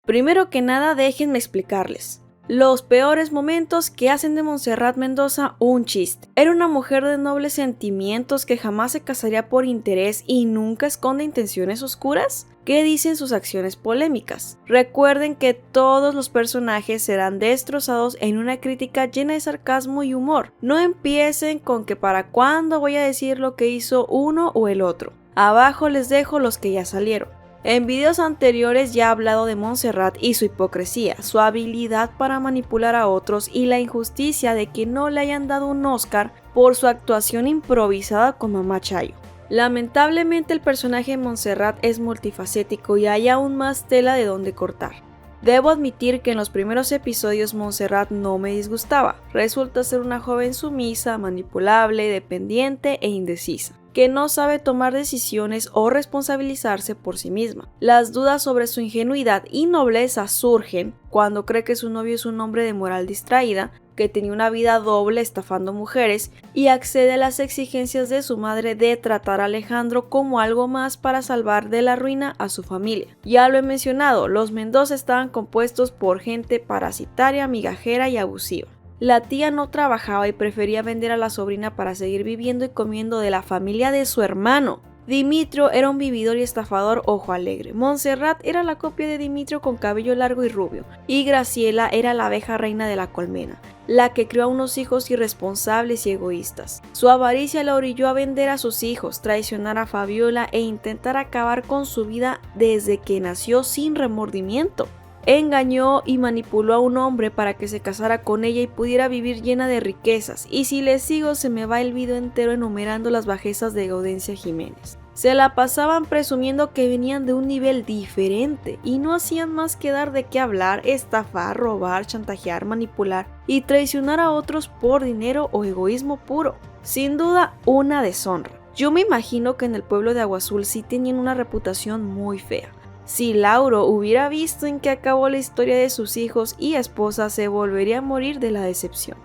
Primero que nada, déjenme explicarles. Los peores momentos que hacen de Montserrat Mendoza un chiste. Era una mujer de nobles sentimientos que jamás se casaría por interés y nunca esconde intenciones oscuras. ¿Qué dicen sus acciones polémicas? Recuerden que todos los personajes serán destrozados en una crítica llena de sarcasmo y humor. No empiecen con que para cuándo voy a decir lo que hizo uno o el otro. Abajo les dejo los que ya salieron. En videos anteriores ya he hablado de Montserrat y su hipocresía, su habilidad para manipular a otros y la injusticia de que no le hayan dado un Oscar por su actuación improvisada con Mamá Chayo. Lamentablemente el personaje de Montserrat es multifacético y hay aún más tela de donde cortar. Debo admitir que en los primeros episodios Montserrat no me disgustaba, resulta ser una joven sumisa, manipulable, dependiente e indecisa, que no sabe tomar decisiones o responsabilizarse por sí misma. Las dudas sobre su ingenuidad y nobleza surgen cuando cree que su novio es un hombre de moral distraída, que tenía una vida doble estafando mujeres y accede a las exigencias de su madre de tratar a Alejandro como algo más para salvar de la ruina a su familia. Ya lo he mencionado, los Mendoza estaban compuestos por gente parasitaria, migajera y abusiva. La tía no trabajaba y prefería vender a la sobrina para seguir viviendo y comiendo de la familia de su hermano. Dimitrio era un vividor y estafador ojo alegre. Montserrat era la copia de Dimitrio con cabello largo y rubio. Y Graciela era la abeja reina de la colmena, la que crió a unos hijos irresponsables y egoístas. Su avaricia la orilló a vender a sus hijos, traicionar a Fabiola e intentar acabar con su vida desde que nació sin remordimiento. Engañó y manipuló a un hombre para que se casara con ella y pudiera vivir llena de riquezas, y si les sigo se me va el video entero enumerando las bajezas de Gaudencia Jiménez. Se la pasaban presumiendo que venían de un nivel diferente y no hacían más que dar de qué hablar, estafar, robar, chantajear, manipular y traicionar a otros por dinero o egoísmo puro. Sin duda, una deshonra. Yo me imagino que en el pueblo de Agua Azul sí tenían una reputación muy fea. Si Lauro hubiera visto en qué acabó la historia de sus hijos y esposa, se volvería a morir de la decepción.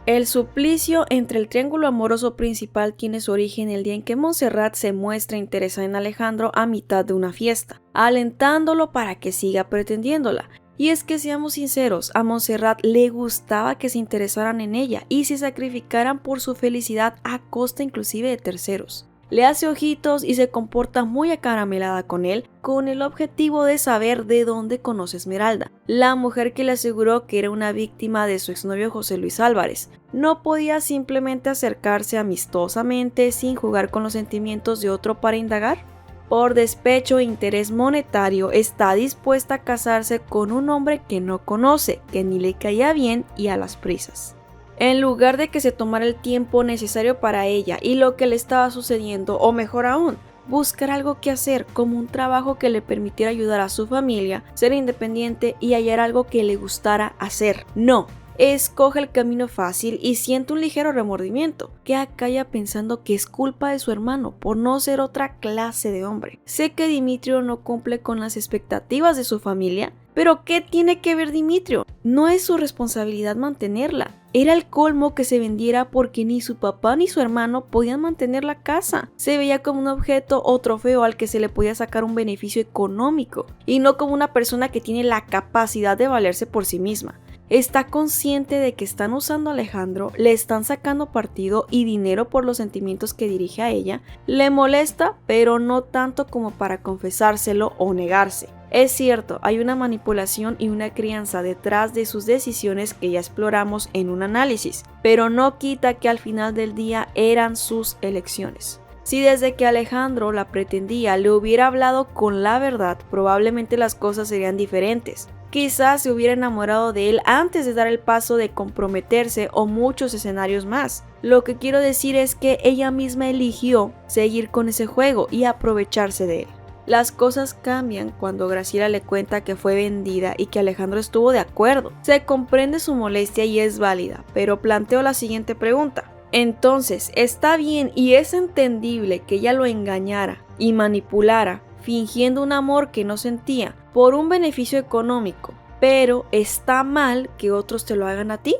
El suplicio entre el triángulo amoroso principal tiene su origen el día en que Montserrat se muestra interesada en Alejandro a mitad de una fiesta, alentándolo para que siga pretendiéndola. Y es que seamos sinceros, a Montserrat le gustaba que se interesaran en ella y se sacrificaran por su felicidad a costa inclusive de terceros. Le hace ojitos y se comporta muy acaramelada con él, con el objetivo de saber de dónde conoce Esmeralda, la mujer que le aseguró que era una víctima de su exnovio José Luis Álvarez. No podía simplemente acercarse amistosamente sin jugar con los sentimientos de otro para indagar. Por despecho e interés monetario está dispuesta a casarse con un hombre que no conoce, que ni le caía bien y a las prisas. En lugar de que se tomara el tiempo necesario para ella y lo que le estaba sucediendo, o mejor aún, buscar algo que hacer como un trabajo que le permitiera ayudar a su familia, ser independiente y hallar algo que le gustara hacer. No, escoge el camino fácil y siente un ligero remordimiento, que acalla pensando que es culpa de su hermano por no ser otra clase de hombre. Sé que Dimitrio no cumple con las expectativas de su familia, pero ¿qué tiene que ver Dimitrio? No es su responsabilidad mantenerla. Era el colmo que se vendiera porque ni su papá ni su hermano podían mantener la casa. Se veía como un objeto o trofeo al que se le podía sacar un beneficio económico y no como una persona que tiene la capacidad de valerse por sí misma. Está consciente de que están usando a Alejandro, le están sacando partido y dinero por los sentimientos que dirige a ella. Le molesta, pero no tanto como para confesárselo o negarse. Es cierto, hay una manipulación y una crianza detrás de sus decisiones que ya exploramos en un análisis, pero no quita que al final del día eran sus elecciones. Si desde que Alejandro la pretendía le hubiera hablado con la verdad, probablemente las cosas serían diferentes. Quizás se hubiera enamorado de él antes de dar el paso de comprometerse o muchos escenarios más. Lo que quiero decir es que ella misma eligió seguir con ese juego y aprovecharse de él. Las cosas cambian cuando Graciela le cuenta que fue vendida y que Alejandro estuvo de acuerdo. Se comprende su molestia y es válida, pero planteo la siguiente pregunta. Entonces, ¿está bien y es entendible que ella lo engañara y manipulara, fingiendo un amor que no sentía por un beneficio económico, pero está mal que otros te lo hagan a ti?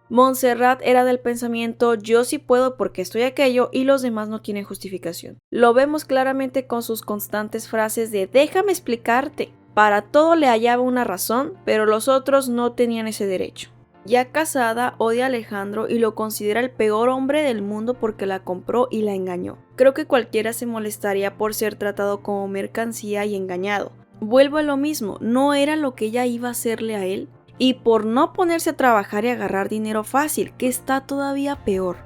Montserrat era del pensamiento yo sí puedo porque estoy aquello y los demás no tienen justificación. Lo vemos claramente con sus constantes frases de déjame explicarte. Para todo le hallaba una razón, pero los otros no tenían ese derecho. Ya casada, odia a Alejandro y lo considera el peor hombre del mundo porque la compró y la engañó. Creo que cualquiera se molestaría por ser tratado como mercancía y engañado. Vuelvo a lo mismo, no era lo que ella iba a hacerle a él, y por no ponerse a trabajar y agarrar dinero fácil, que está todavía peor.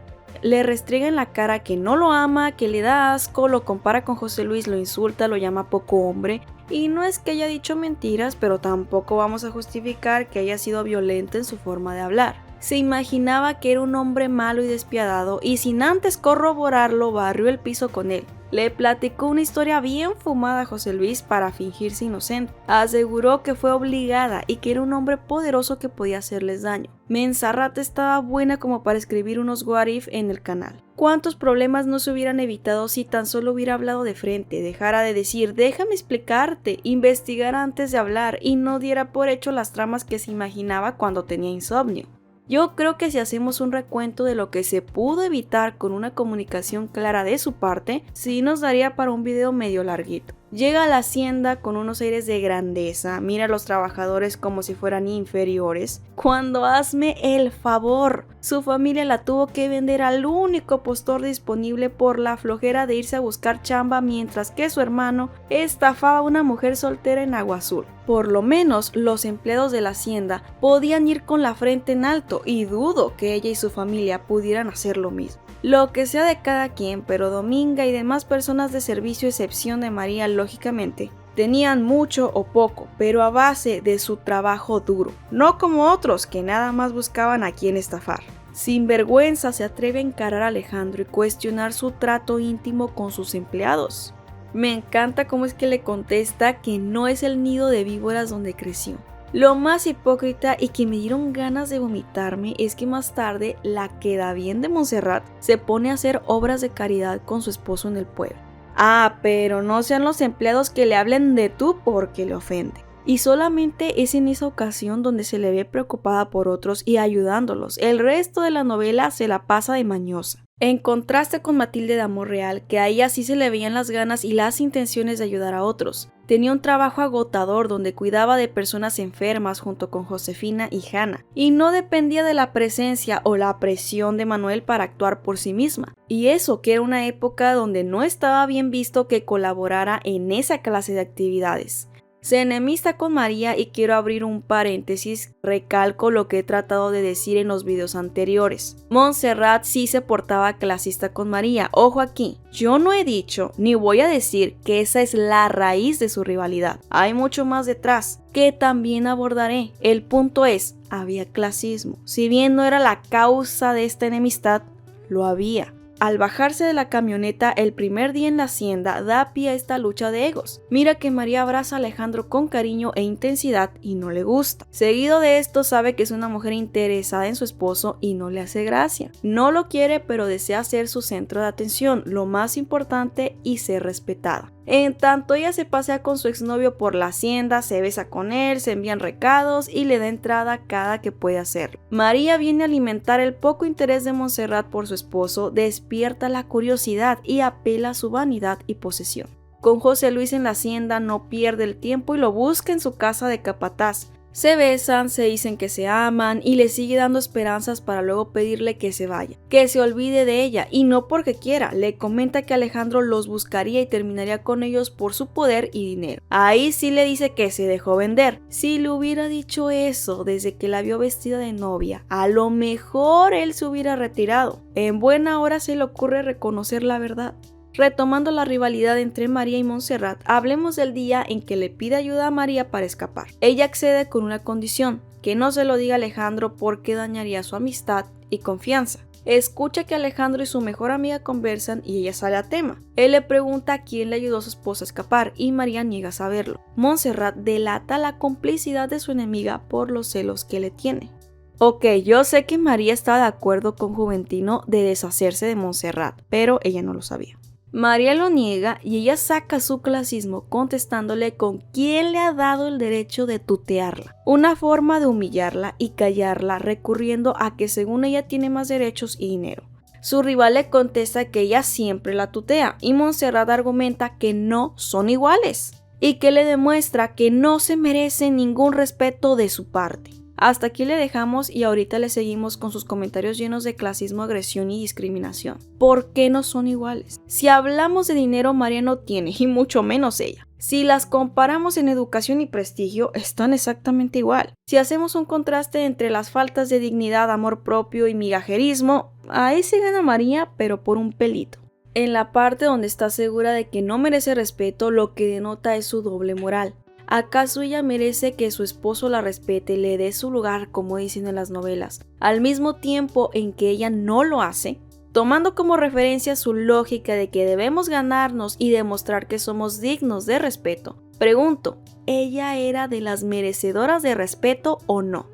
Le restriega en la cara que no lo ama, que le da asco, lo compara con José Luis, lo insulta, lo llama poco hombre. Y no es que haya dicho mentiras, pero tampoco vamos a justificar que haya sido violenta en su forma de hablar. Se imaginaba que era un hombre malo y despiadado y sin antes corroborarlo barrió el piso con él. Le platicó una historia bien fumada a José Luis para fingirse inocente. Aseguró que fue obligada y que era un hombre poderoso que podía hacerles daño. Montserrat estaba buena como para escribir unos what if en el canal. ¿Cuántos problemas no se hubieran evitado si tan solo hubiera hablado de frente, dejara de decir déjame explicarte, investigara antes de hablar y no diera por hecho las tramas que se imaginaba cuando tenía insomnio? Yo creo que si hacemos un recuento de lo que se pudo evitar con una comunicación clara de su parte, sí nos daría para un video medio larguito. Llega a la hacienda con unos aires de grandeza, mira a los trabajadores como si fueran inferiores. Cuando hazme el favor, su familia la tuvo que vender al único postor disponible por la flojera de irse a buscar chamba mientras que su hermano estafaba a una mujer soltera en Agua Azul. Por lo menos los empleados de la hacienda podían ir con la frente en alto y dudo que ella y su familia pudieran hacer lo mismo. Lo que sea de cada quien, pero Dominga y demás personas de servicio, excepción de María lógicamente, tenían mucho o poco, pero a base de su trabajo duro, no como otros que nada más buscaban a quién estafar. Sin vergüenza se atreve a encarar a Alejandro y cuestionar su trato íntimo con sus empleados. Me encanta cómo es que le contesta que no es el nido de víboras donde creció. Lo más hipócrita y que me dieron ganas de vomitarme es que más tarde la queda bien de Montserrat se pone a hacer obras de caridad con su esposo en el pueblo. Ah, pero no sean los empleados que le hablen de tú porque le ofende. Y solamente es en esa ocasión donde se le ve preocupada por otros y ayudándolos. El resto de la novela se la pasa de mañosa. En contraste con Matilde de Amor Real, que a ella sí se le veían las ganas y las intenciones de ayudar a otros. Tenía un trabajo agotador donde cuidaba de personas enfermas junto con Josefina y Hanna, y no dependía de la presencia o la presión de Manuel para actuar por sí misma. Y eso que era una época donde no estaba bien visto que colaborara en esa clase de actividades. Se enemista con María y quiero abrir un paréntesis, recalco lo que he tratado de decir en los videos anteriores. Montserrat sí se portaba clasista con María, ojo aquí, yo no he dicho ni voy a decir que esa es la raíz de su rivalidad, hay mucho más detrás, que también abordaré. El punto es, había clasismo, si bien no era la causa de esta enemistad, lo había. Al bajarse de la camioneta el primer día en la hacienda da pie a esta lucha de egos. Mira que María abraza a Alejandro con cariño e intensidad y no le gusta. Seguido de esto sabe que es una mujer interesada en su esposo y no le hace gracia. No lo quiere pero desea ser su centro de atención, lo más importante y ser respetada. En tanto ella se pasea con su exnovio por la hacienda, se besa con él, se envían recados y le da entrada cada que puede hacerlo. María viene a alimentar el poco interés de Montserrat por su esposo, despierta la curiosidad y apela a su vanidad y posesión. Con José Luis en la hacienda no pierde el tiempo y lo busca en su casa de capataz. Se besan, se dicen que se aman y le sigue dando esperanzas para luego pedirle que se vaya, que se olvide de ella y no porque quiera, le comenta que Alejandro los buscaría y terminaría con ellos por su poder y dinero. Ahí sí le dice que se dejó vender. Si le hubiera dicho eso desde que la vio vestida de novia, a lo mejor él se hubiera retirado. En buena hora se le ocurre reconocer la verdad. Retomando la rivalidad entre María y Montserrat, hablemos del día en que le pide ayuda a María para escapar. Ella accede con una condición, que no se lo diga a Alejandro porque dañaría su amistad y confianza. Escucha que Alejandro y su mejor amiga conversan y ella sale a tema. Él le pregunta a quién le ayudó a su esposa a escapar y María niega saberlo. Montserrat delata la complicidad de su enemiga por los celos que le tiene. Ok, yo sé que María estaba de acuerdo con Juventino de deshacerse de Montserrat, pero ella no lo sabía. María lo niega y ella saca su clasismo contestándole con quién le ha dado el derecho de tutearla. Una forma de humillarla y callarla recurriendo a que según ella tiene más derechos y dinero. Su rival le contesta que ella siempre la tutea y Montserrat argumenta que no son iguales. y que le demuestra que no se merece ningún respeto de su parte. Hasta aquí le dejamos y ahorita le seguimos con sus comentarios llenos de clasismo, agresión y discriminación. ¿Por qué no son iguales? Si hablamos de dinero, María no tiene, y mucho menos ella. Si las comparamos en educación y prestigio, están exactamente igual. Si hacemos un contraste entre las faltas de dignidad, amor propio y migajerismo, ahí se gana María, pero por un pelito. En la parte donde está segura de que no merece respeto, lo que denota es su doble moral. ¿Acaso ella merece que su esposo la respete, le dé su lugar, como dicen en las novelas, al mismo tiempo en que ella no lo hace? Tomando como referencia su lógica de que debemos ganarnos y demostrar que somos dignos de respeto, pregunto, ¿ella era de las merecedoras de respeto o no?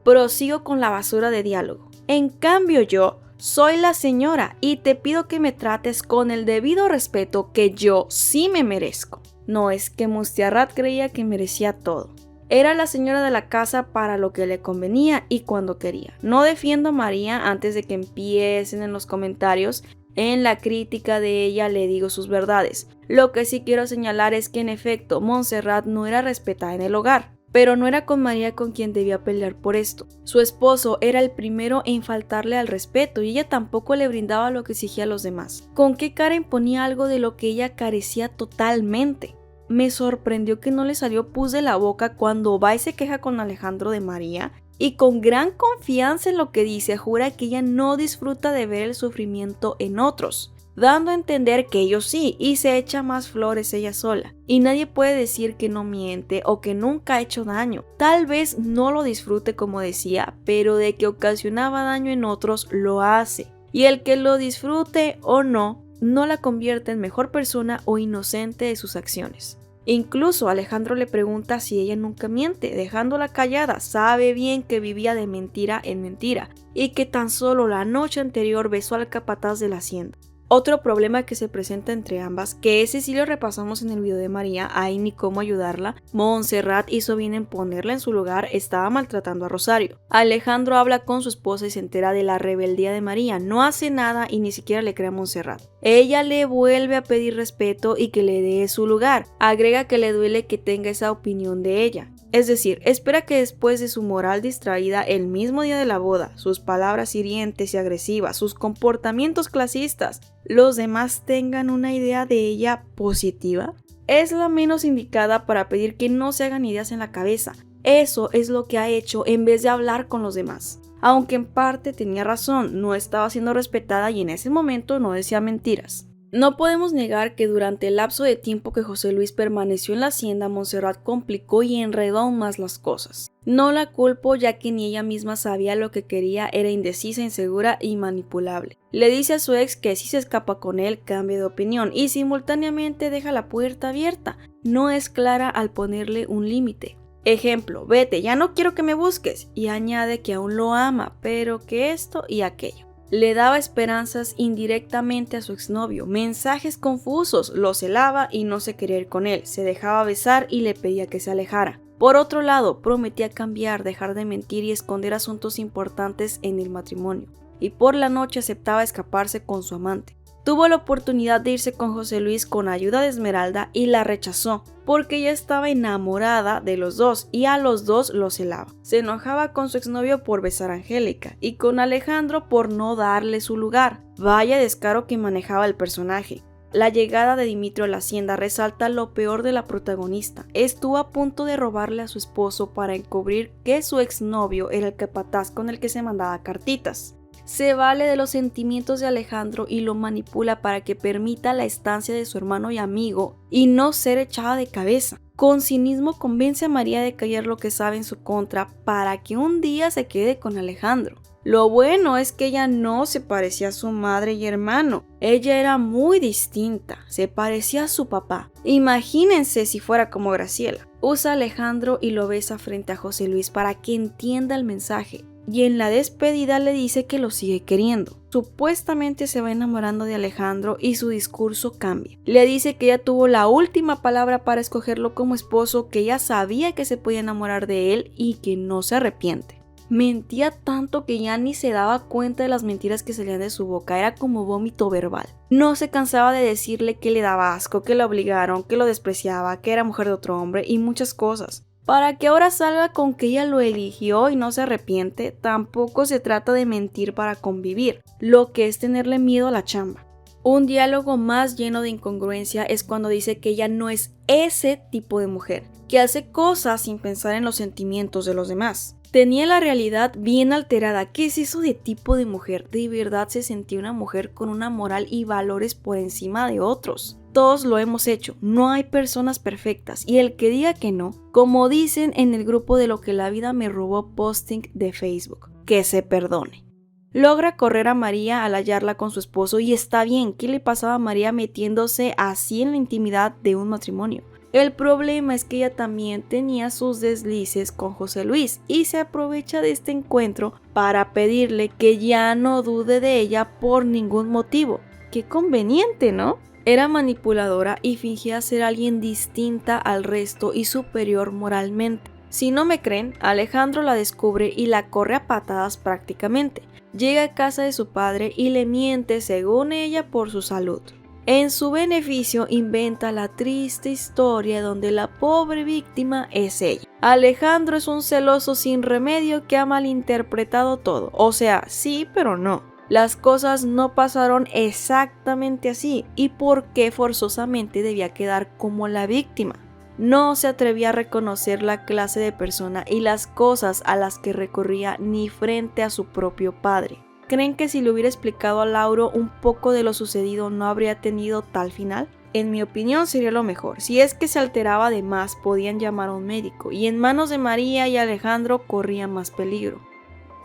Prosigo con la basura de diálogo. En cambio yo soy la señora y te pido que me trates con el debido respeto que yo sí me merezco. No, es que Mustiarrat creía que merecía todo. Era la señora de la casa para lo que le convenía y cuando quería. No defiendo a María antes de que empiecen en los comentarios. En la crítica de ella le digo sus verdades. Lo que sí quiero señalar es que en efecto Montserrat no era respetada en el hogar. Pero no era con María con quien debía pelear por esto. Su esposo era el primero en faltarle al respeto y ella tampoco le brindaba lo que exigía a los demás. ¿Con qué cara imponía algo de lo que ella carecía totalmente? Me sorprendió que no le salió pus de la boca cuando va y se queja con Alejandro de María y con gran confianza en lo que dice jura que ella no disfruta de ver el sufrimiento en otros, dando a entender que ellos sí, y se echa más flores ella sola. Y nadie puede decir que no miente o que nunca ha hecho daño. Tal vez no lo disfrute como decía, pero de que ocasionaba daño en otros lo hace. Y el que lo disfrute o no, no la convierte en mejor persona o inocente de sus acciones. Incluso Alejandro le pregunta si ella nunca miente, dejándola callada. Sabe bien que vivía de mentira en mentira y que tan solo la noche anterior besó al capataz de la hacienda. Otro problema que se presenta entre ambas, que ese sí lo repasamos en el video de María, ahí ni cómo ayudarla. Montserrat hizo bien en ponerla en su lugar, estaba maltratando a Rosario. Alejandro habla con su esposa y se entera de la rebeldía de María, no hace nada y ni siquiera le cree a Montserrat. Ella le vuelve a pedir respeto y que le dé su lugar, agrega que le duele que tenga esa opinión de ella. Es decir, espera que después de su moral distraída el mismo día de la boda, sus palabras hirientes y agresivas, sus comportamientos clasistas, los demás tengan una idea de ella positiva. Es la menos indicada para pedir que no se hagan ideas en la cabeza. Eso es lo que ha hecho en vez de hablar con los demás. Aunque en parte tenía razón, no estaba siendo respetada y en ese momento no decía mentiras. No podemos negar que durante el lapso de tiempo que José Luis permaneció en la hacienda, Montserrat complicó y enredó aún más las cosas. No la culpo ya que ni ella misma sabía lo que quería, era indecisa, insegura y manipulable. Le dice a su ex que si se escapa con él, cambie de opinión y simultáneamente deja la puerta abierta. No es clara al ponerle un límite. Ejemplo, vete, ya no quiero que me busques, y añade que aún lo ama, pero que esto y aquello. Le daba esperanzas indirectamente a su exnovio, mensajes confusos, lo celaba y no se quería ir con él, se dejaba besar y le pedía que se alejara. Por otro lado, prometía cambiar, dejar de mentir y esconder asuntos importantes en el matrimonio, y por la noche aceptaba escaparse con su amante. Tuvo la oportunidad de irse con José Luis con ayuda de Esmeralda y la rechazó, porque ella estaba enamorada de los dos y a los dos los celaba. Se enojaba con su exnovio por besar a Angélica y con Alejandro por no darle su lugar. Vaya descaro que manejaba el personaje. La llegada de Dimitrio a la hacienda resalta lo peor de la protagonista. Estuvo a punto de robarle a su esposo para encubrir que su exnovio era el capataz con el que se mandaba cartitas. Se vale de los sentimientos de Alejandro y lo manipula para que permita la estancia de su hermano y amigo y no ser echada de cabeza. Con cinismo convence a María de callar lo que sabe en su contra para que un día se quede con Alejandro. Lo bueno es que ella no se parecía a su madre y hermano. Ella era muy distinta, se parecía a su papá. Imagínense si fuera como Graciela. Usa a Alejandro y lo besa frente a José Luis para que entienda el mensaje. Y en la despedida le dice que lo sigue queriendo. Supuestamente se va enamorando de Alejandro y su discurso cambia. Le dice que ella tuvo la última palabra para escogerlo como esposo, que ella sabía que se podía enamorar de él y que no se arrepiente. Mentía tanto que ya ni se daba cuenta de las mentiras que salían de su boca, era como vómito verbal. No se cansaba de decirle que le daba asco, que la obligaron, que lo despreciaba, que era mujer de otro hombre y muchas cosas. Para que ahora salga con que ella lo eligió y no se arrepiente, tampoco se trata de mentir para convivir, lo que es tenerle miedo a la chamba. Un diálogo más lleno de incongruencia es cuando dice que ella no es ese tipo de mujer, que hace cosas sin pensar en los sentimientos de los demás. Tenía la realidad bien alterada. ¿Qué es eso de tipo de mujer? De verdad se sentía una mujer con una moral y valores por encima de otros. Todos lo hemos hecho, no hay personas perfectas y el que diga que no, como dicen en el grupo de lo que la vida me robó posting de Facebook, que se perdone. Logra correr a María al hallarla con su esposo y está bien. ¿Qué le pasaba a María metiéndose así en la intimidad de un matrimonio? El problema es que ella también tenía sus deslices con José Luis y se aprovecha de este encuentro para pedirle que ya no dude de ella por ningún motivo. Qué conveniente, ¿no? Era manipuladora y fingía ser alguien distinta al resto y superior moralmente. Si no me creen, Alejandro la descubre y la corre a patadas prácticamente. Llega a casa de su padre y le miente, según ella, por su salud. En su beneficio inventa la triste historia donde la pobre víctima es ella. Alejandro es un celoso sin remedio que ha malinterpretado todo. O sea, sí, pero no. Las cosas no pasaron exactamente así. ¿Y por qué forzosamente debía quedar como la víctima? No se atrevía a reconocer la clase de persona y las cosas a las que recurría ni frente a su propio padre. ¿Creen que si le hubiera explicado a Lauro un poco de lo sucedido no habría tenido tal final? En mi opinión sería lo mejor. Si es que se alteraba de más, podían llamar a un médico, y en manos de María y Alejandro corría más peligro.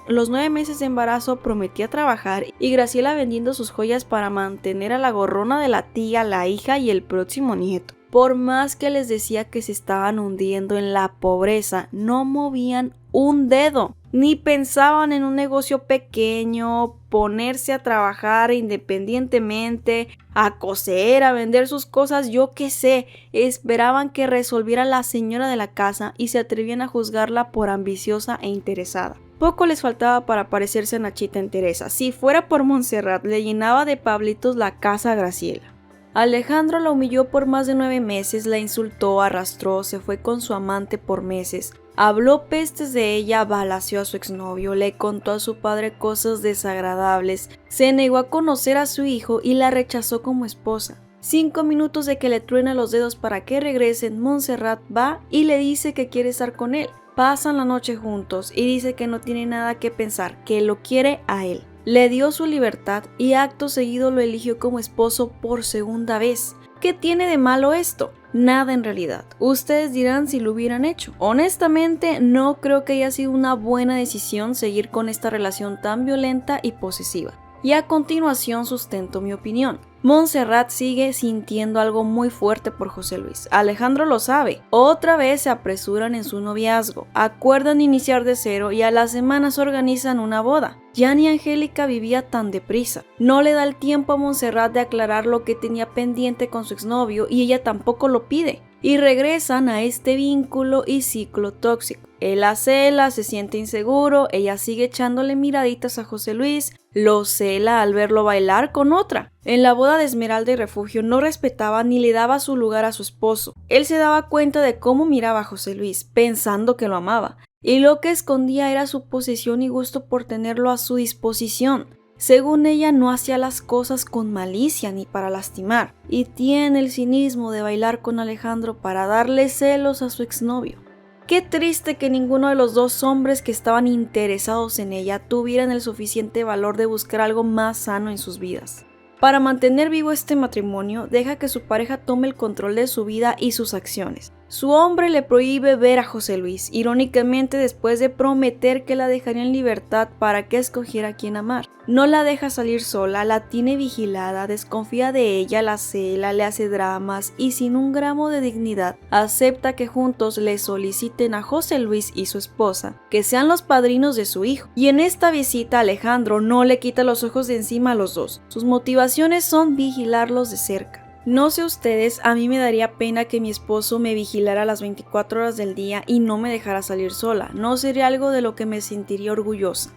Los 9 meses de embarazo prometía trabajar y Graciela vendiendo sus joyas para mantener a la gorrona de la tía, la hija y el próximo nieto. Por más que les decía que se estaban hundiendo en la pobreza, no movían un dedo, ni pensaban en un negocio pequeño, ponerse a trabajar independientemente, a coser, a vender sus cosas, yo qué sé. Esperaban que resolviera la señora de la casa y se atrevían a juzgarla por ambiciosa e interesada. Poco les faltaba para parecerse a Nachita en Teresa. Si fuera por Montserrat, le llenaba de Pablitos la casa a Graciela. Alejandro la humilló por más de 9 meses, la insultó, arrastró, se fue con su amante por meses, habló pestes de ella, balaceó a su exnovio, le contó a su padre cosas desagradables, se negó a conocer a su hijo y la rechazó como esposa. 5 minutos de que le truena los dedos para que regresen, Montserrat va y le dice que quiere estar con él. Pasan la noche juntos y dice que no tiene nada que pensar, que lo quiere a él. Le dio su libertad y acto seguido lo eligió como esposo por segunda vez. ¿Qué tiene de malo esto? Nada en realidad. Ustedes dirán si lo hubieran hecho. Honestamente, no creo que haya sido una buena decisión seguir con esta relación tan violenta y posesiva. Y a continuación sustento mi opinión. Montserrat sigue sintiendo algo muy fuerte por José Luis. Alejandro lo sabe. Otra vez se apresuran en su noviazgo. Acuerdan iniciar de cero y a las semanas organizan una boda. Ya ni Angélica vivía tan deprisa. No le da el tiempo a Montserrat de aclarar lo que tenía pendiente con su exnovio y ella tampoco lo pide. Y regresan a este vínculo y ciclo tóxico. Él la cela, se siente inseguro, ella sigue echándole miraditas a José Luis, lo cela al verlo bailar con otra. En la boda de Esmeralda y Refugio no respetaba ni le daba su lugar a su esposo. Él se daba cuenta de cómo miraba a José Luis, pensando que lo amaba, y lo que escondía era su posesión y gusto por tenerlo a su disposición. Según ella, no hacía las cosas con malicia ni para lastimar, y tiene el cinismo de bailar con Alejandro para darle celos a su exnovio. Qué triste que ninguno de los dos hombres que estaban interesados en ella tuvieran el suficiente valor de buscar algo más sano en sus vidas. Para mantener vivo este matrimonio, deja que su pareja tome el control de su vida y sus acciones. Su hombre le prohíbe ver a José Luis, irónicamente después de prometer que la dejaría en libertad para que escogiera a quién amar. No la deja salir sola, la tiene vigilada, desconfía de ella, la cela, le hace dramas y sin un gramo de dignidad acepta que juntos le soliciten a José Luis y su esposa que sean los padrinos de su hijo. Y en esta visita Alejandro no le quita los ojos de encima a los dos. Sus motivaciones son vigilarlos de cerca. No sé ustedes, a mí me daría pena que mi esposo me vigilara las 24 horas del día y no me dejara salir sola. No sería algo de lo que me sentiría orgullosa.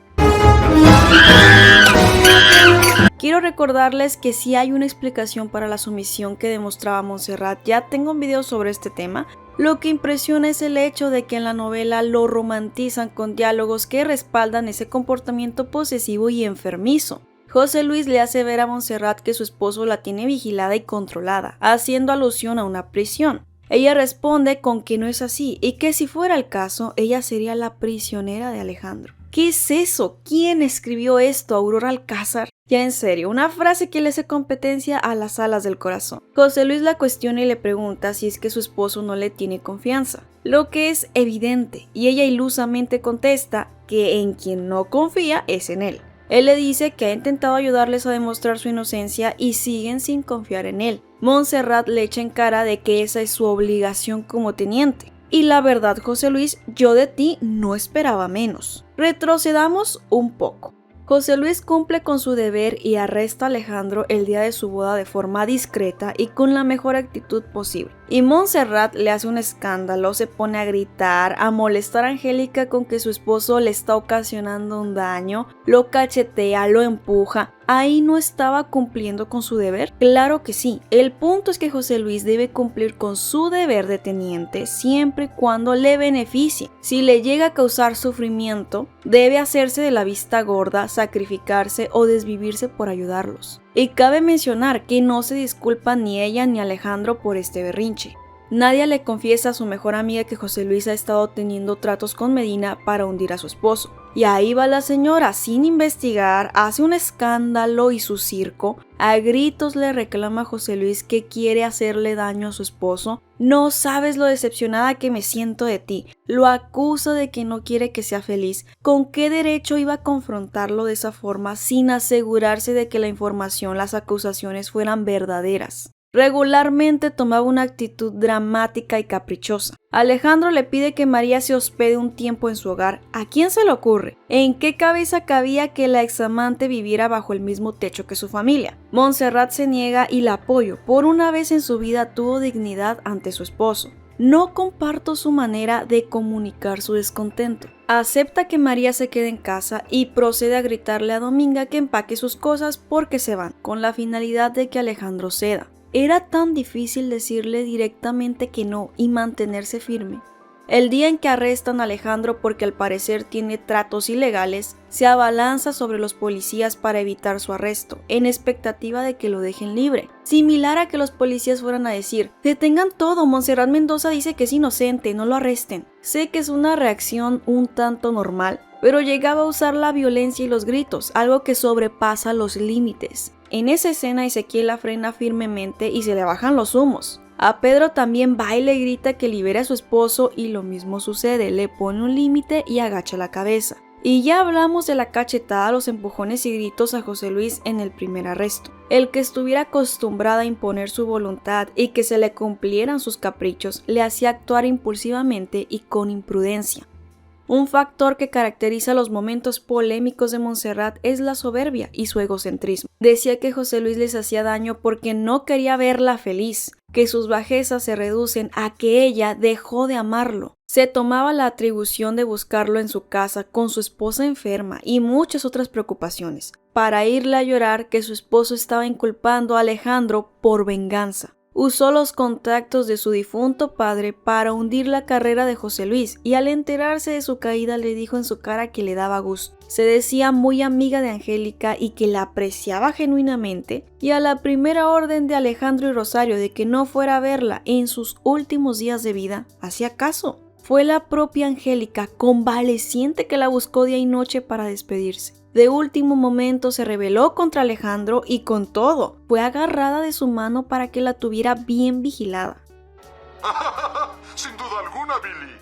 Quiero recordarles que sí hay una explicación para la sumisión que demostraba Montserrat. Ya tengo un video sobre este tema. Lo que impresiona es el hecho de que en la novela lo romantizan con diálogos que respaldan ese comportamiento posesivo y enfermizo. José Luis le hace ver a Montserrat que su esposo la tiene vigilada y controlada, haciendo alusión a una prisión. Ella responde con que no es así y que si fuera el caso, ella sería la prisionera de Alejandro. ¿Qué es eso? ¿Quién escribió esto? ¿Aurora Alcázar? Ya en serio, una frase que le hace competencia a las alas del corazón. José Luis la cuestiona y le pregunta si es que su esposo no le tiene confianza, lo que es evidente, y ella ilusamente contesta que en quien no confía es en él. Él le dice que ha intentado ayudarles a demostrar su inocencia y siguen sin confiar en él. Montserrat le echa en cara de que esa es su obligación como teniente. Y la verdad, José Luis, yo de ti no esperaba menos. Retrocedamos un poco. José Luis cumple con su deber y arresta a Alejandro el día de su boda de forma discreta y con la mejor actitud posible. Y Montserrat le hace un escándalo, se pone a gritar, a molestar a Angélica con que su esposo le está ocasionando un daño, lo cachetea, lo empuja. ¿Ahí no estaba cumpliendo con su deber? Claro que sí. El punto es que José Luis debe cumplir con su deber de teniente siempre y cuando le beneficie. Si le llega a causar sufrimiento, debe hacerse de la vista gorda, sacrificarse o desvivirse por ayudarlos. Y cabe mencionar que no se disculpan ni ella ni Alejandro por este berrinche. Nadia le confiesa a su mejor amiga que José Luis ha estado teniendo tratos con Medina para hundir a su esposo. Y ahí va la señora, sin investigar, hace un escándalo y su circo. A gritos le reclama a José Luis que quiere hacerle daño a su esposo. No sabes lo decepcionada que me siento de ti. Lo acusa de que no quiere que sea feliz. ¿Con qué derecho iba a confrontarlo de esa forma sin asegurarse de que la información, las acusaciones fueran verdaderas? Regularmente tomaba una actitud dramática y caprichosa. Alejandro le pide que María se hospede un tiempo en su hogar. ¿A quién se le ocurre? ¿En qué cabeza cabía que la examante viviera bajo el mismo techo que su familia? Montserrat se niega y la apoyo. Por una vez en su vida tuvo dignidad ante su esposo. No comparto su manera de comunicar su descontento. Acepta que María se quede en casa y procede a gritarle a Dominga que empaque sus cosas porque se van, con la finalidad de que Alejandro ceda. Era tan difícil decirle directamente que no y mantenerse firme. El día en que arrestan a Alejandro porque al parecer tiene tratos ilegales, se abalanza sobre los policías para evitar su arresto, en expectativa de que lo dejen libre. Similar a que los policías fueran a decir: detengan todo, Montserrat Mendoza dice que es inocente, no lo arresten. Sé que es una reacción un tanto normal, pero llegaba a usar la violencia y los gritos, algo que sobrepasa los límites. En esa escena Ezequiel la frena firmemente y se le bajan los humos. A Pedro también va y le grita que libere a su esposo y lo mismo sucede, le pone un límite y agacha la cabeza. Y ya hablamos de la cachetada, los empujones y gritos a José Luis en el primer arresto. El que estuviera acostumbrada a imponer su voluntad y que se le cumplieran sus caprichos le hacía actuar impulsivamente y con imprudencia. Un factor que caracteriza los momentos polémicos de Montserrat es la soberbia y su egocentrismo. Decía que José Luis les hacía daño porque no quería verla feliz, que sus bajezas se reducen a que ella dejó de amarlo. Se tomaba la atribución de buscarlo en su casa con su esposa enferma y muchas otras preocupaciones, para irle a llorar que su esposo estaba inculpando a Alejandro por venganza. Usó los contactos de su difunto padre para hundir la carrera de José Luis y al enterarse de su caída le dijo en su cara que le daba gusto. Se decía muy amiga de Angélica y que la apreciaba genuinamente, y a la primera orden de Alejandro y Rosario de que no fuera a verla en sus últimos días de vida, hacía caso. Fue la propia Angélica, convaleciente, que la buscó día y noche para despedirse. De último momento se rebeló contra Alejandro y con todo, fue agarrada de su mano para que la tuviera bien vigilada. Sin duda alguna, Billy.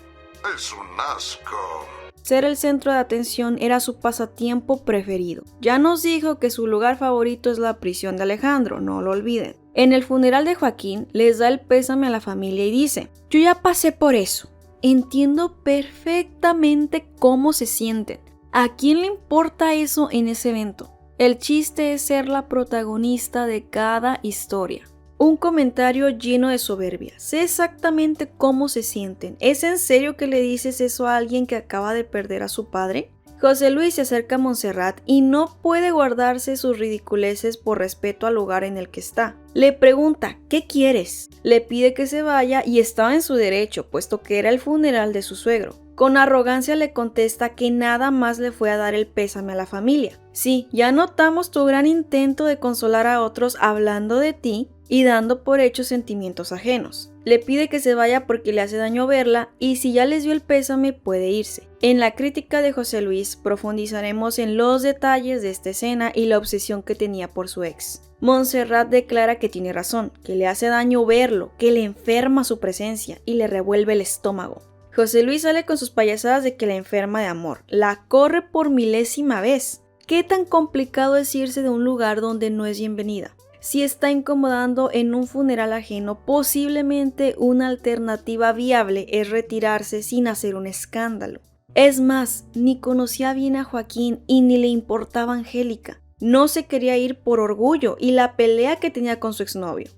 Es un asco. Ser el centro de atención era su pasatiempo preferido. Ya nos dijo que su lugar favorito es la prisión de Alejandro, no lo olviden. En el funeral de Joaquín les da el pésame a la familia y dice: yo ya pasé por eso. Entiendo perfectamente cómo se sienten. ¿A quién le importa eso en ese evento? El chiste es ser la protagonista de cada historia. Un comentario lleno de soberbia. Sé exactamente cómo se sienten. ¿Es en serio que le dices eso a alguien que acaba de perder a su padre? José Luis se acerca a Montserrat y no puede guardarse sus ridiculeces por respeto al lugar en el que está. Le pregunta, ¿qué quieres? Le pide que se vaya y estaba en su derecho, puesto que era el funeral de su suegro. Con arrogancia le contesta que nada más le fue a dar el pésame a la familia. Sí, ya notamos tu gran intento de consolar a otros hablando de ti y dando por hecho sentimientos ajenos. Le pide que se vaya porque le hace daño verla y si ya les dio el pésame puede irse. En la crítica de José Luis profundizaremos en los detalles de esta escena y la obsesión que tenía por su ex. Montserrat declara que tiene razón, que le hace daño verlo, que le enferma su presencia y le revuelve el estómago. José Luis sale con sus payasadas de que la enferma de amor, la corre por milésima vez. ¿Qué tan complicado es irse de un lugar donde no es bienvenida? Si está incomodando en un funeral ajeno, posiblemente una alternativa viable es retirarse sin hacer un escándalo. Es más, ni conocía bien a Joaquín y ni le importaba Angélica. No se quería ir por orgullo y la pelea que tenía con su exnovio.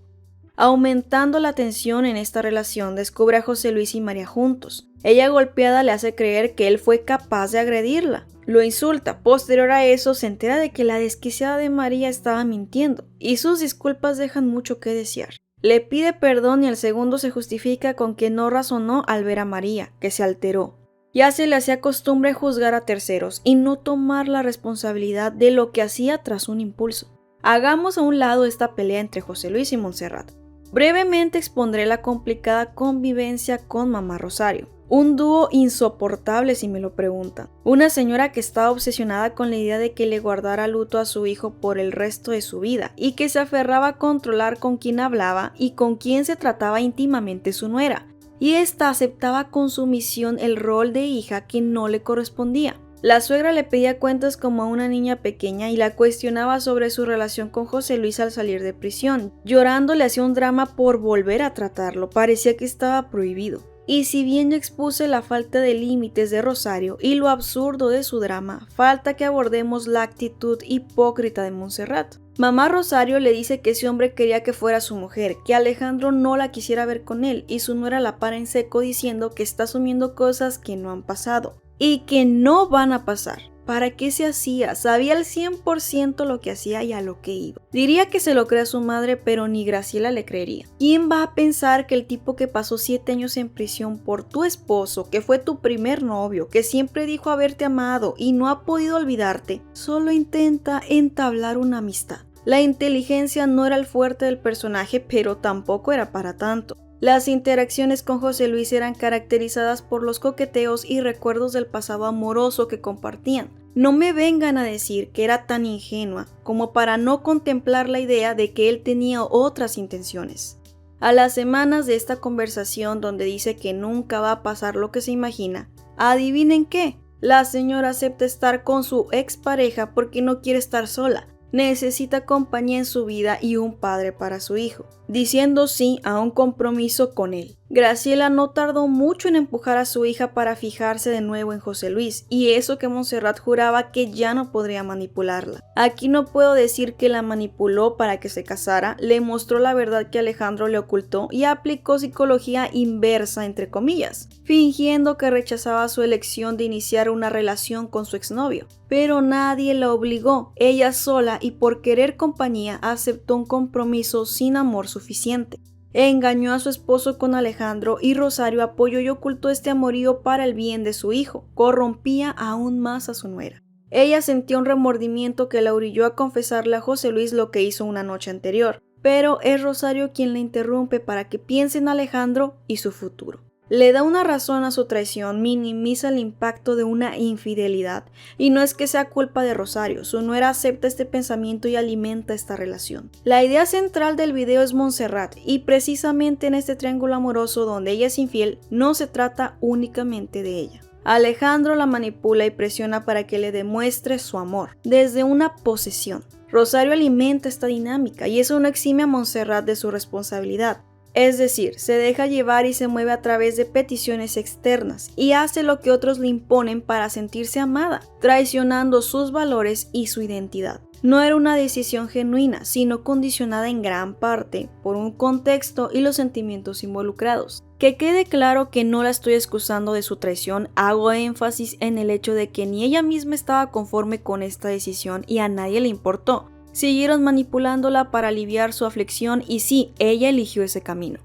Aumentando la tensión en esta relación, descubre a José Luis y María juntos. Ella golpeada le hace creer que él fue capaz de agredirla. Lo insulta. Posterior a eso se entera de que la desquiciada de María estaba mintiendo y sus disculpas dejan mucho que desear. Le pide perdón y al segundo se justifica con que no razonó al ver a María, que se alteró. Ya se le hacía costumbre juzgar a terceros y no tomar la responsabilidad de lo que hacía tras un impulso. Hagamos a un lado esta pelea entre José Luis y Montserrat. Brevemente expondré la complicada convivencia con mamá Rosario. Un dúo insoportable si me lo preguntan. Una señora que estaba obsesionada con la idea de que le guardara luto a su hijo por el resto de su vida y que se aferraba a controlar con quién hablaba y con quién se trataba íntimamente su nuera. Y ésta aceptaba con sumisión el rol de hija que no le correspondía. La suegra le pedía cuentas como a una niña pequeña y la cuestionaba sobre su relación con José Luis al salir de prisión. Llorando le hacía un drama por volver a tratarlo, parecía que estaba prohibido. Y si bien yo expuse la falta de límites de Rosario y lo absurdo de su drama, falta que abordemos la actitud hipócrita de Montserrat. Mamá Rosario le dice que ese hombre quería que fuera su mujer, que Alejandro no la quisiera ver con él y su nuera la para en seco diciendo que está asumiendo cosas que no han pasado y que no van a pasar. ¿Para qué se hacía? Sabía al 100% lo que hacía y a lo que iba. Diría que se lo cree a su madre, pero ni Graciela le creería. ¿Quién va a pensar que el tipo que pasó 7 años en prisión por tu esposo, que fue tu primer novio, que siempre dijo haberte amado y no ha podido olvidarte, solo intenta entablar una amistad? La inteligencia no era el fuerte del personaje, pero tampoco era para tanto. Las interacciones con José Luis eran caracterizadas por los coqueteos y recuerdos del pasado amoroso que compartían. No me vengan a decir que era tan ingenua como para no contemplar la idea de que él tenía otras intenciones. A las semanas de esta conversación donde dice que nunca va a pasar lo que se imagina, ¿adivinen qué? La señora acepta estar con su expareja porque no quiere estar sola. Necesita compañía en su vida y un padre para su hijo, diciendo sí a un compromiso con él. Graciela no tardó mucho en empujar a su hija para fijarse de nuevo en José Luis, y eso que Montserrat juraba que ya no podría manipularla. Aquí no puedo decir que la manipuló para que se casara, le mostró la verdad que Alejandro le ocultó y aplicó psicología inversa entre comillas, fingiendo que rechazaba su elección de iniciar una relación con su exnovio. Pero nadie la obligó, ella sola y por querer compañía aceptó un compromiso sin amor suficiente. Engañó a su esposo con Alejandro y Rosario apoyó y ocultó este amorío para el bien de su hijo, corrompía aún más a su nuera. Ella sentía un remordimiento que la orilló a confesarle a José Luis lo que hizo una noche anterior, pero es Rosario quien la interrumpe para que piense en Alejandro y su futuro. Le da una razón a su traición, minimiza el impacto de una infidelidad, y no es que sea culpa de Rosario, su nuera acepta este pensamiento y alimenta esta relación. La idea central del video es Montserrat, y precisamente en este triángulo amoroso donde ella es infiel, no se trata únicamente de ella. Alejandro la manipula y presiona para que le demuestre su amor, desde una posesión. Rosario alimenta esta dinámica, y eso no exime a Montserrat de su responsabilidad. Es decir, se deja llevar y se mueve a través de peticiones externas y hace lo que otros le imponen para sentirse amada, traicionando sus valores y su identidad. No era una decisión genuina, sino condicionada en gran parte por un contexto y los sentimientos involucrados. Que quede claro que no la estoy excusando de su traición, hago énfasis en el hecho de que ni ella misma estaba conforme con esta decisión y a nadie le importó. Siguieron manipulándola para aliviar su aflicción y sí, ella eligió ese camino.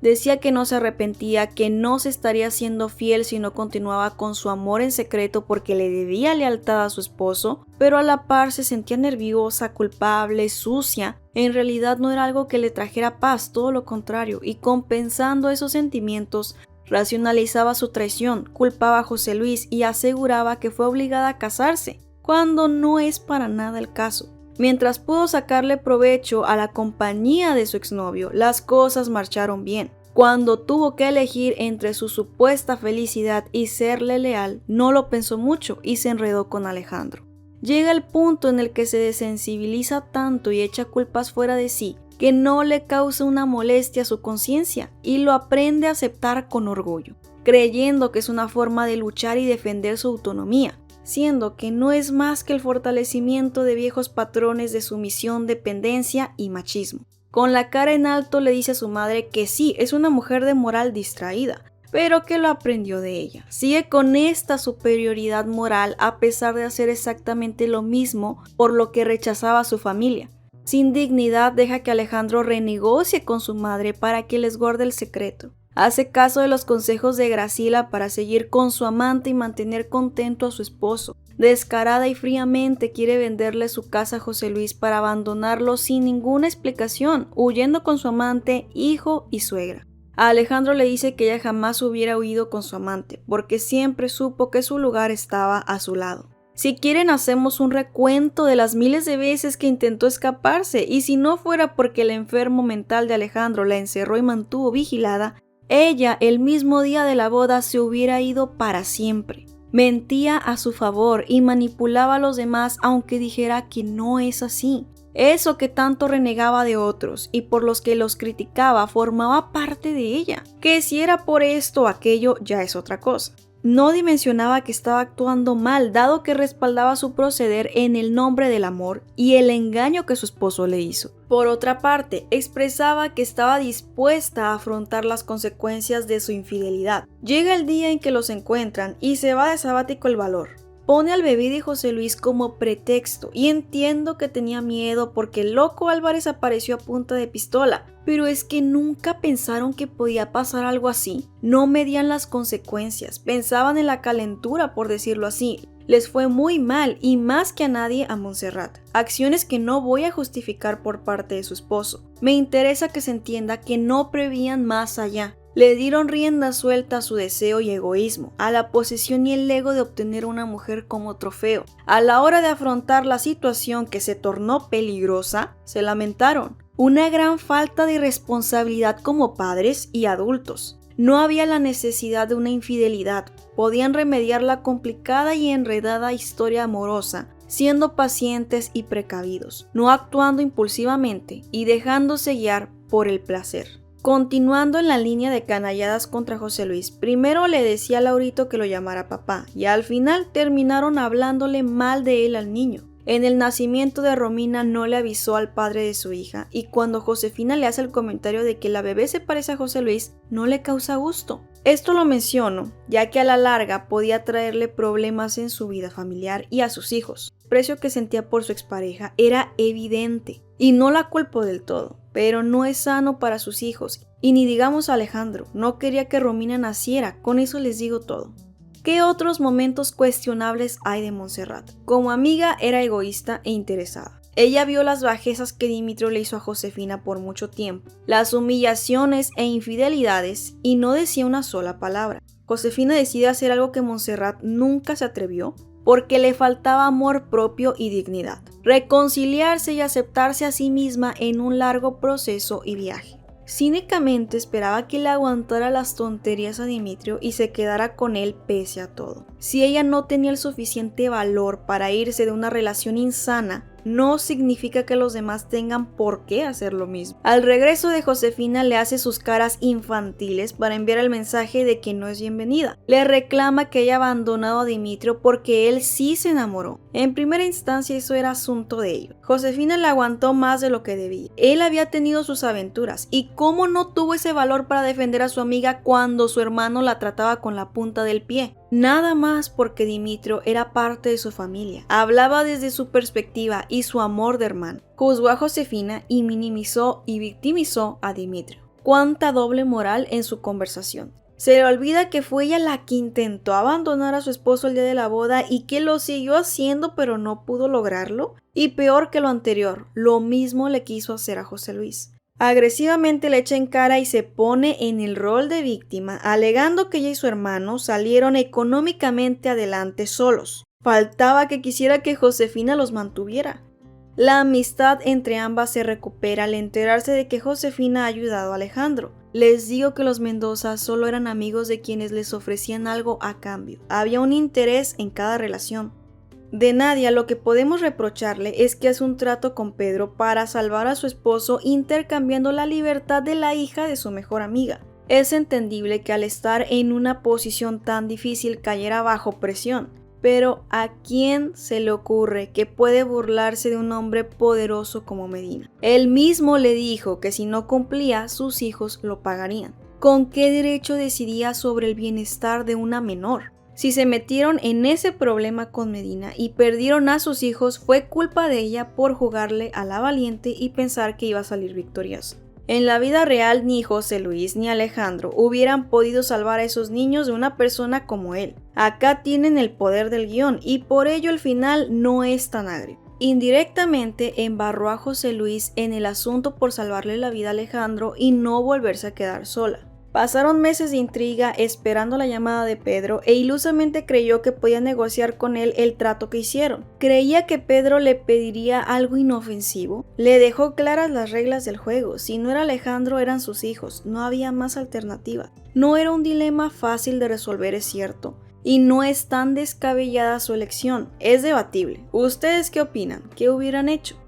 Decía que no se arrepentía, que no se estaría siendo fiel si no continuaba con su amor en secreto porque le debía lealtad a su esposo, pero a la par se sentía nerviosa, culpable, sucia. En realidad no era algo que le trajera paz, todo lo contrario, y compensando esos sentimientos, racionalizaba su traición, culpaba a José Luis y aseguraba que fue obligada a casarse, cuando no es para nada el caso. Mientras pudo sacarle provecho a la compañía de su exnovio, las cosas marcharon bien. Cuando tuvo que elegir entre su supuesta felicidad y serle leal, no lo pensó mucho y se enredó con Alejandro. Llega el punto en el que se desensibiliza tanto y echa culpas fuera de sí, que no le causa una molestia a su conciencia y lo aprende a aceptar con orgullo, creyendo que es una forma de luchar y defender su autonomía, siendo que no es más que el fortalecimiento de viejos patrones de sumisión, dependencia y machismo. Con la cara en alto le dice a su madre que sí, es una mujer de moral distraída, pero que lo aprendió de ella. Sigue con esta superioridad moral a pesar de hacer exactamente lo mismo por lo que rechazaba a su familia. Sin dignidad deja que Alejandro renegocie con su madre para que les guarde el secreto. Hace caso de los consejos de Graciela para seguir con su amante y mantener contento a su esposo. Descarada y fríamente quiere venderle su casa a José Luis para abandonarlo sin ninguna explicación, huyendo con su amante, hijo y suegra. A Alejandro le dice que ella jamás hubiera huido con su amante, porque siempre supo que su lugar estaba a su lado. Si quieren hacemos un recuento de las miles de veces que intentó escaparse, y si no fuera porque el enfermo mental de Alejandro la encerró y mantuvo vigilada, ella, el mismo día de la boda, se hubiera ido para siempre. Mentía a su favor y manipulaba a los demás aunque dijera que no es así. Eso que tanto renegaba de otros y por los que los criticaba formaba parte de ella. Que si era por esto o aquello ya es otra cosa. No dimensionaba que estaba actuando mal, dado que respaldaba su proceder en el nombre del amor y el engaño que su esposo le hizo. Por otra parte, expresaba que estaba dispuesta a afrontar las consecuencias de su infidelidad. Llega el día en que los encuentran y se va de sabático el valor. Pone al bebé de José Luis como pretexto y entiendo que tenía miedo porque el loco Álvarez apareció a punta de pistola, pero es que nunca pensaron que podía pasar algo así. No medían las consecuencias, pensaban en la calentura, por decirlo así. Les fue muy mal y más que a nadie a Montserrat. Acciones que no voy a justificar por parte de su esposo. Me interesa que se entienda que no prevían más allá. Le dieron rienda suelta a su deseo y egoísmo, a la posesión y el ego de obtener una mujer como trofeo. A la hora de afrontar la situación que se tornó peligrosa, se lamentaron. Una gran falta de responsabilidad como padres y adultos. No había la necesidad de una infidelidad. Podían remediar la complicada y enredada historia amorosa, siendo pacientes y precavidos, no actuando impulsivamente y dejándose guiar por el placer. Continuando en la línea de canalladas contra José Luis, primero le decía a Laurito que lo llamara papá y al final terminaron hablándole mal de él al niño. En el nacimiento de Romina no le avisó al padre de su hija y cuando Josefina le hace el comentario de que la bebé se parece a José Luis, no le causa gusto. Esto lo menciono, ya que a la larga podía traerle problemas en su vida familiar y a sus hijos. El aprecio que sentía por su expareja era evidente y no la culpo del todo, pero no es sano para sus hijos y ni digamos a Alejandro, no quería que Romina naciera, con eso les digo todo. ¿Qué otros momentos cuestionables hay de Montserrat? Como amiga era egoísta e interesada. Ella vio las bajezas que Dimitrio le hizo a Josefina por mucho tiempo, las humillaciones e infidelidades y no decía una sola palabra. Josefina decide hacer algo que Montserrat nunca se atrevió porque le faltaba amor propio y dignidad. Reconciliarse y aceptarse a sí misma en un largo proceso y viaje. Cínicamente esperaba que le aguantara las tonterías a Dimitrio y se quedara con él pese a todo. Si ella no tenía el suficiente valor para irse de una relación insana, no significa que los demás tengan por qué hacer lo mismo. Al regreso de Josefina le hace sus caras infantiles para enviar el mensaje de que no es bienvenida. Le reclama que haya abandonado a Dimitrio porque él sí se enamoró. En primera instancia eso era asunto de ellos. Josefina le aguantó más de lo que debía. Él había tenido sus aventuras y cómo no tuvo ese valor para defender a su amiga cuando su hermano la trataba con la punta del pie. Nada más porque Dimitrio era parte de su familia. Hablaba desde su perspectiva y su amor de hermano. Juzgó a Josefina y minimizó y victimizó a Dimitrio. Cuánta doble moral en su conversación. Se le olvida que fue ella la que intentó abandonar a su esposo el día de la boda y que lo siguió haciendo pero no pudo lograrlo. Y peor que lo anterior, lo mismo le quiso hacer a José Luis. Agresivamente le echa en cara y se pone en el rol de víctima, alegando que ella y su hermano salieron económicamente adelante solos. Faltaba que quisiera que Josefina los mantuviera. La amistad entre ambas se recupera al enterarse de que Josefina ha ayudado a Alejandro. Les digo que los Mendoza solo eran amigos de quienes les ofrecían algo a cambio. Había un interés en cada relación. De Nadia lo que podemos reprocharle es que hace un trato con Pedro para salvar a su esposo intercambiando la libertad de la hija de su mejor amiga. Es entendible que al estar en una posición tan difícil cayera bajo presión, pero ¿a quién se le ocurre que puede burlarse de un hombre poderoso como Medina? Él mismo le dijo que si no cumplía, sus hijos lo pagarían. ¿Con qué derecho decidía sobre el bienestar de una menor? Si se metieron en ese problema con Medina y perdieron a sus hijos, fue culpa de ella por jugarle a la valiente y pensar que iba a salir victoriosa. En la vida real, ni José Luis ni Alejandro hubieran podido salvar a esos niños de una persona como él. Acá tienen el poder del guión y por ello el final no es tan agrio. Indirectamente embarró a José Luis en el asunto por salvarle la vida a Alejandro y no volverse a quedar sola. Pasaron meses de intriga esperando la llamada de Pedro e ilusamente creyó que podía negociar con él el trato que hicieron. Creía que Pedro le pediría algo inofensivo. Le dejó claras las reglas del juego. Si no era Alejandro, eran sus hijos. No había más alternativa. No era un dilema fácil de resolver, es cierto. Y no es tan descabellada su elección. Es debatible. ¿Ustedes qué opinan? ¿Qué hubieran hecho?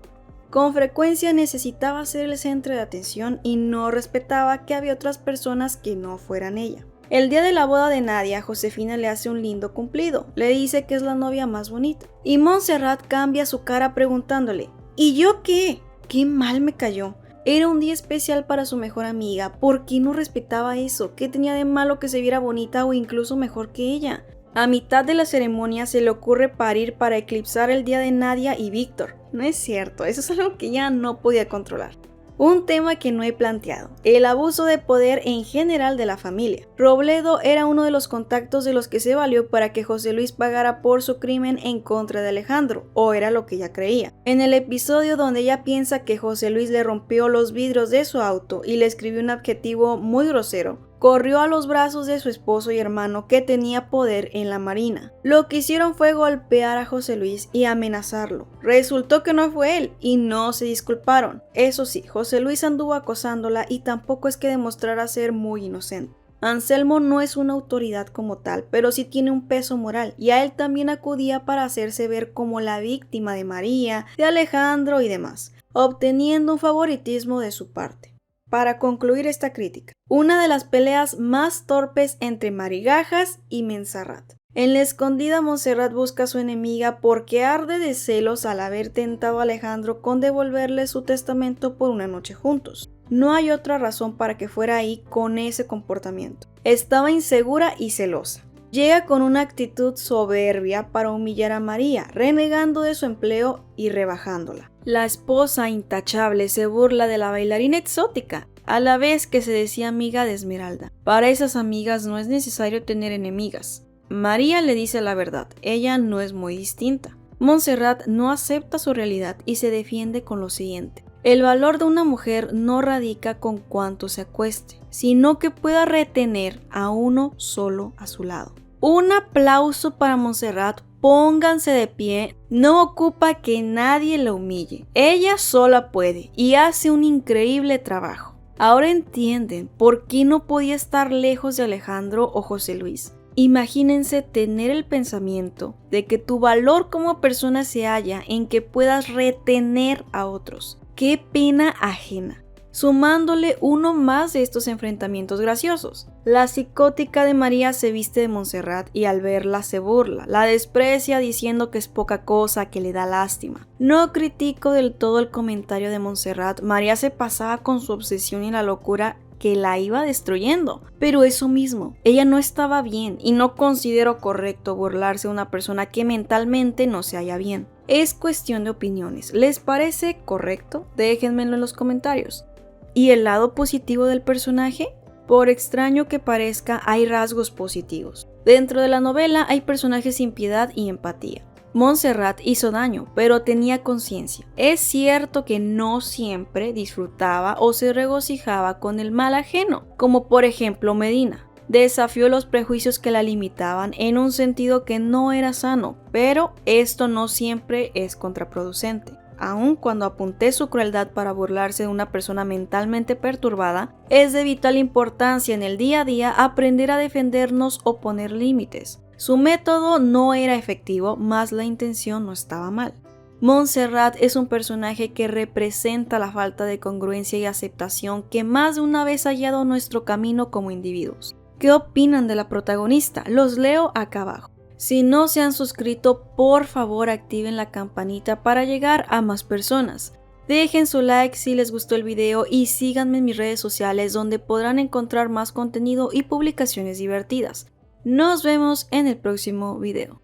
Con frecuencia necesitaba ser el centro de atención y no respetaba que había otras personas que no fueran ella. El día de la boda de Nadia, Josefina le hace un lindo cumplido, le dice que es la novia más bonita. Y Montserrat cambia su cara preguntándole, ¿y yo qué? ¡Qué mal me cayó! Era un día especial para su mejor amiga, ¿por qué no respetaba eso? ¿Qué tenía de malo que se viera bonita o incluso mejor que ella? A mitad de la ceremonia se le ocurre parir para eclipsar el día de Nadia y Víctor. No es cierto, eso es algo que ya no podía controlar. Un tema que no he planteado, el abuso de poder en general de la familia. Robledo era uno de los contactos de los que se valió para que José Luis pagara por su crimen en contra de Alejandro, o era lo que ella creía. En el episodio donde ella piensa que José Luis le rompió los vidrios de su auto y le escribió un adjetivo muy grosero, corrió a los brazos de su esposo y hermano que tenía poder en la marina. Lo que hicieron fue golpear a José Luis y amenazarlo. Resultó que no fue él y no se disculparon. Eso sí, José Luis anduvo acosándola y tampoco es que demostrara ser muy inocente. Anselmo no es una autoridad como tal, pero sí tiene un peso moral y a él también acudía para hacerse ver como la víctima de María, de Alejandro y demás, obteniendo un favoritismo de su parte. Para concluir esta crítica, una de las peleas más torpes entre Marigajas y Montserrat. En la escondida, Montserrat busca a su enemiga porque arde de celos al haber tentado a Alejandro con devolverle su testamento por una noche juntos. No hay otra razón para que fuera ahí con ese comportamiento. Estaba insegura y celosa. Llega con una actitud soberbia para humillar a María, renegando de su empleo y rebajándola. La esposa intachable se burla de la bailarina exótica, a la vez que se decía amiga de Esmeralda. Para esas amigas no es necesario tener enemigas. María le dice la verdad, ella no es muy distinta. Montserrat no acepta su realidad y se defiende con lo siguiente. El valor de una mujer no radica con cuánto se acueste, sino que pueda retener a uno solo a su lado. Un aplauso para Montserrat, pónganse de pie, no ocupa que nadie la humille. Ella sola puede y hace un increíble trabajo. Ahora entienden por qué no podía estar lejos de Alejandro o José Luis. Imagínense tener el pensamiento de que tu valor como persona se halla en que puedas retener a otros. ¡Qué pena ajena! Sumándole uno más de estos enfrentamientos graciosos. La psicótica de María se viste de Montserrat y al verla se burla, la desprecia diciendo que es poca cosa, que le da lástima. No critico del todo el comentario de Montserrat, María se pasaba con su obsesión y la locura que la iba destruyendo, pero eso mismo, ella no estaba bien y no considero correcto burlarse de una persona que mentalmente no se halla bien. Es cuestión de opiniones, ¿les parece correcto? Déjenmelo en los comentarios. ¿Y el lado positivo del personaje? Por extraño que parezca, hay rasgos positivos. Dentro de la novela hay personajes sin piedad y empatía. Montserrat hizo daño, pero tenía conciencia. Es cierto que no siempre disfrutaba o se regocijaba con el mal ajeno, como por ejemplo Medina. Desafió los prejuicios que la limitaban en un sentido que no era sano, pero esto no siempre es contraproducente. Aun cuando apunté su crueldad para burlarse de una persona mentalmente perturbada, es de vital importancia en el día a día aprender a defendernos o poner límites. Su método no era efectivo, mas la intención no estaba mal. Montserrat es un personaje que representa la falta de congruencia y aceptación que más de una vez ha hallado nuestro camino como individuos. ¿Qué opinan de la protagonista? Los leo acá abajo. Si no se han suscrito, por favor activen la campanita para llegar a más personas. Dejen su like si les gustó el video y síganme en mis redes sociales donde podrán encontrar más contenido y publicaciones divertidas. Nos vemos en el próximo video.